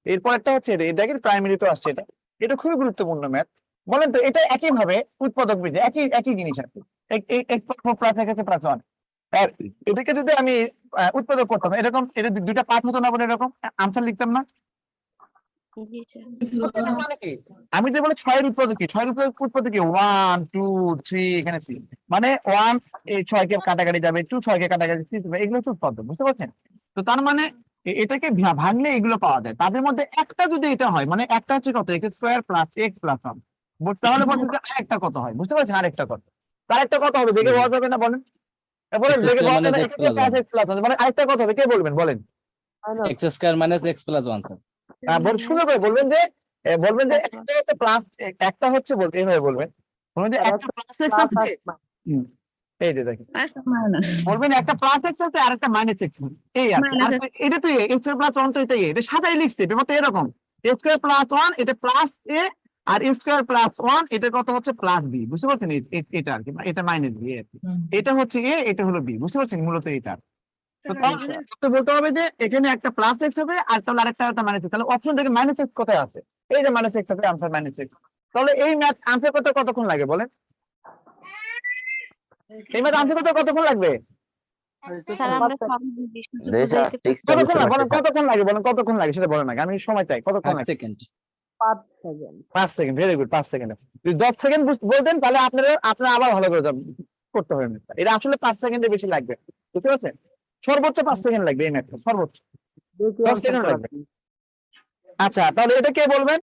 এরপর একটা হচ্ছে দেখেন প্রাইমারি তো আসছে এটা খুবই গুরুত্বপূর্ণ ম্যাথ। বলেন তো এটা একইভাবে উৎপাদক বীজ একই একই জিনিস আর কি। প্লাস হচ্ছে প্লাস ওয়ান। আর এটাকে যদি আমি উৎপাদক করতাম এরকম, এটা দুইটা পার্ট হতো না, বলে এরকম আনসার লিখতাম না। উৎপাদক মানে কি? আমি যে বলে ছয়ের উৎপাদক কি, ছয়ের উৎপাদক কি 1 2 3 এখানে সি, মানে 1 এই 6 কে কাটাকাটি যাবে, 2 6 কে কাটাকাটি সি, এগুলো হচ্ছে উৎপাদক, বুঝতে পারছেন? তো তার মানে এটাকে ভাঙলে এগুলো পাওয়া যায়, তাদের মধ্যে একটা যদি এটা হয়, মানে একটা হচ্ছে কত x square plus x plus 1, তাহলে বলছে যে আরেকটা কত হয়, বুঝতে পারছেন? আরেকটা কত, আরেকটা কত হবে দেখে বলা যাবে না? বলেন বলেন, এক্স দেখে স্কয়ার বলা যাবে মাইনাস না? এক্স এটা plus plus one. X plus 1, মানে আরেকটা কত হবে কে বলবেন? বলেন x square minus x plus one sir. শুনে করে বলবেন যে একটা হচ্ছে প্লাস, একটা হচ্ছে বলতে এইভাবে বলবেন, বলবেন যে একটা প্লাস এক্স আছে। এই যে দেখেন বলবেন একটা প্লাস এক্স আছে আর একটা মাইনাস এক্স আছে, এই আর কি। আর এটা তো এক্স প্লাস ওয়ান, তো এটা সাজাই লিখছে ব্যাপারটা এরকম, এক্স স্কয়ার প্লাস ওয়ান এটা প্লাস এ, আর এক্স স্কয়ার প্লাস ওয়ান এটা কত হচ্ছে প্লাস বি, বুঝতে পারছেন? এটা আর কি, এটা মাইনাস বি আর কি। এটা হচ্ছে এ, এটা হলো বি, বুঝতে পারছেন? মূলত এটা তো তাহলে বলতে হবে যে এখানে একটা প্লাস এক্স হবে আর তাহলে আরেকটা মাইনাস এক্স, তাহলে অপশন থেকে মাইনাস এক্স কোথায় আছে? এই যে মাইনাস এক্স আছে, আনসার মাইনাস এক্স। তাহলে এই ম্যাথ আনসার করতে কতক্ষণ লাগে বলেন? এই ম্যাথ আনসার করতে কতক্ষণ লাগবে? কতক্ষণ লাগে বলেন? কতক্ষণ লাগে বলেন? কতক্ষণ লাগে সেটা বলেন আগে, আমি সময় চাই, কতক্ষণ 5 লাগে? Second. 5 second, very good, 5 second. যদি 10 সেকেন্ড বলতেন তাহলে আপনারা আবার ভালো করে করতে হবে ম্যাথটা। এটা আসলে 5 সেকেন্ডের বেশি লাগবে, বুঝতে পারছেন? সর্বোচ্চ 5 সেকেন্ড লাগবে এই ম্যাথটা, সর্বোচ্চ 10 সেকেন্ড লাগবে। আচ্ছা তাহলে এটা কে বলবেন?